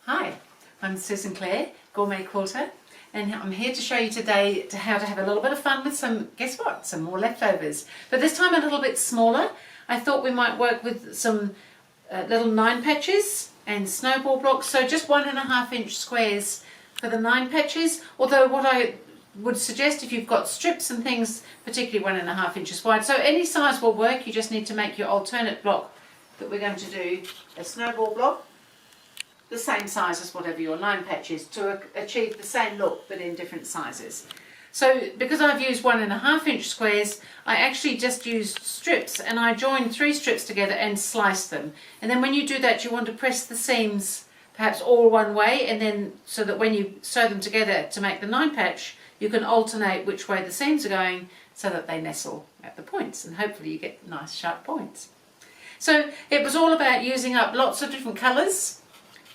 Hi, I'm Susan Clare, GourmetQuilter, and I'm here to show you today how to have a little bit of fun with some more leftovers. But this time a little bit smaller. I thought we might work with some little 9 patches and snowball blocks, so just 1.5 inch squares for the 9 patches, although what I would suggest if you've got strips and things, particularly 1.5 inches wide, so any size will work. You just need to make your alternate block that we're going to do a snowball block the same size as whatever your 9 patch is to achieve the same look but in different sizes. So because I've used 1.5 inch squares, I actually just used strips, and I joined 3 strips together and sliced them. And then when you do that, you want to press the seams perhaps all one way, and then so that when you sew them together to make the 9 patch, you can alternate which way the seams are going so that they nestle at the points, and hopefully you get nice sharp points. So it was all about using up lots of different colours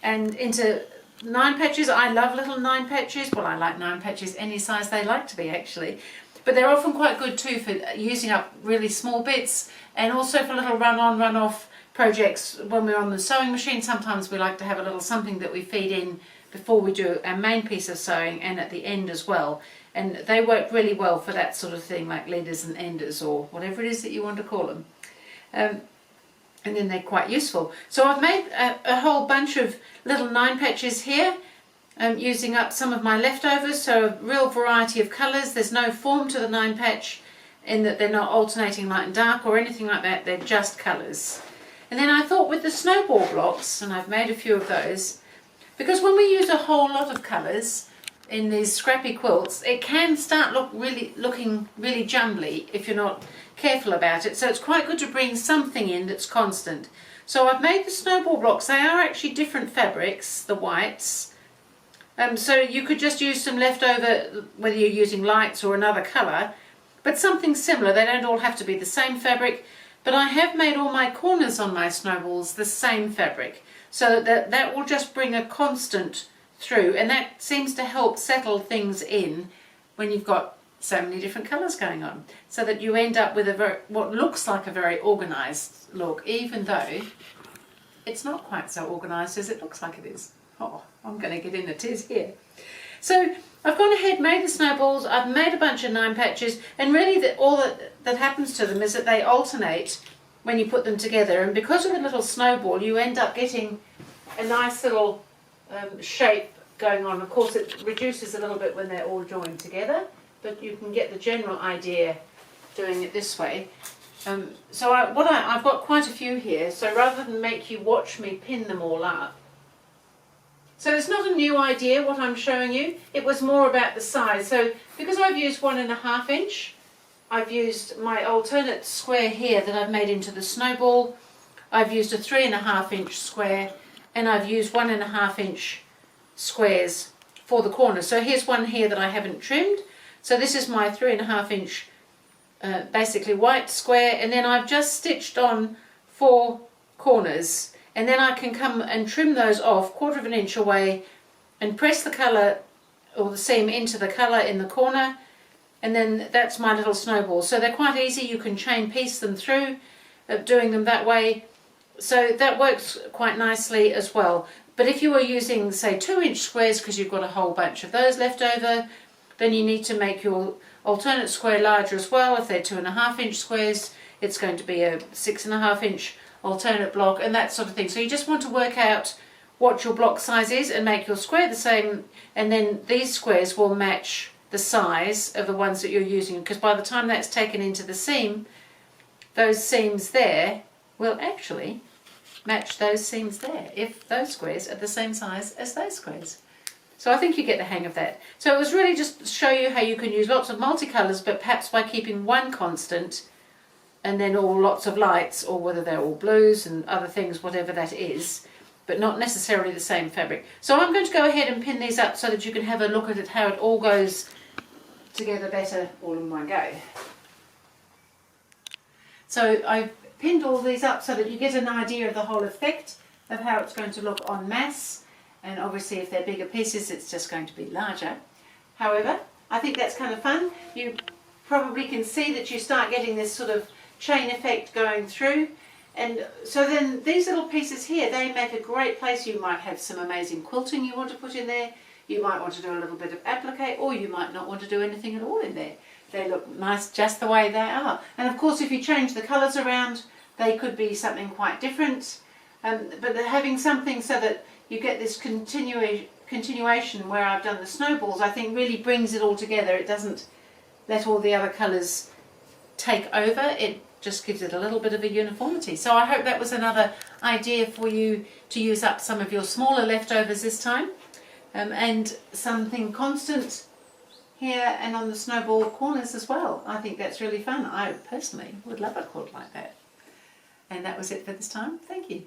and into 9 patches. I love little 9 patches. Well, I like 9 patches any size they like to be, actually. But they're often quite good too for using up really small bits, and also for little run-on, run-off projects. When we're on the sewing machine, sometimes we like to have a little something that we feed in before we do our main piece of sewing and at the end as well. And they work really well for that sort of thing, like leaders and enders or whatever it is that you want to call them. And then they're quite useful. So I've made a whole bunch of little 9 patches here, using up some of my leftovers, so a real variety of colours. There's no form to the 9 patch in that they're not alternating light and dark or anything like that, they're just colours. And then I thought with the snowball blocks, and I've made a few of those, because when we use a whole lot of colours in these scrappy quilts, it can start looking really jumbly if you're not careful about it. So it's quite good to bring something in that's constant. So I've made the snowball blocks. They are actually different fabrics, the whites. So you could just use some leftover, whether you're using lights or another colour, but something similar. They don't all have to be the same fabric. But I have made all my corners on my snowballs the same fabric, so that will just bring a constant through, and that seems to help settle things in when you've got so many different colours going on, so that you end up with what looks like a very organised look, even though it's not quite so organised as it looks like it is. Oh, I'm going to get in a tiz here. So I've gone ahead, made the snowballs, I've made a bunch of 9 patches, and really all that happens to them is that they alternate when you put them together, and because of the little snowball you end up getting a nice little shape going on. Of course it reduces a little bit when they're all joined together, but you can get the general idea doing it this way. So I've got quite a few here, so rather than make you watch me pin them all up. So it's not a new idea what I'm showing you, it was more about the size. So because I've used 1.5 inch, I've used my alternate square here that I've made into the snowball, I've used a 3.5 inch square, and I've used 1.5 inch squares for the corner. So here's one here that I haven't trimmed. So this is my 3.5 inch basically white square, and then I've just stitched on 4 corners, and then I can come and trim those off 1/4 inch away and press the colour or the seam into the colour in the corner, and then that's my little snowball. So they're quite easy, you can chain piece them through doing them that way. So that works quite nicely as well. But if you were using, say, 2 inch squares, because you've got a whole bunch of those left over, then you need to make your alternate square larger as well. If they're 2.5 inch squares, it's going to be a 6.5 inch alternate block and that sort of thing. So you just want to work out what your block size is and make your square the same, and then these squares will match the size of the ones that you're using, because by the time that's taken into the seam, those seams there will actually match those seams there if those squares are the same size as those squares. So I think you get the hang of that. So it was really just to show you how you can use lots of multicolours, but perhaps by keeping one constant and then all lots of lights, or whether they're all blues and other things, whatever that is, but not necessarily the same fabric. So I'm going to go ahead and pin these up so that you can have a look at it, how it all goes together better all in one go. So I've pinned all these up so that you get an idea of the whole effect of how it's going to look en masse, and obviously if they're bigger pieces it's just going to be larger. However, I think that's kind of fun. You probably can see that you start getting this sort of chain effect going through, And so then these little pieces here, they make a great place. You might have some amazing quilting you want to put in there. You might want to do a little bit of applique, or you might not want to do anything at all in there. They look nice just the way they are. And of course, if you change the colours around, they could be something quite different. But having something so that you get this continuation where I've done the snowballs, I think really brings it all together. It doesn't let all the other colours take over. It just gives it a little bit of a uniformity. So I hope that was another idea for you to use up some of your smaller leftovers this time. And something constant here and on the snowball corners as well. I think that's really fun. I personally would love a quilt like that. And that was it for this time. Thank you.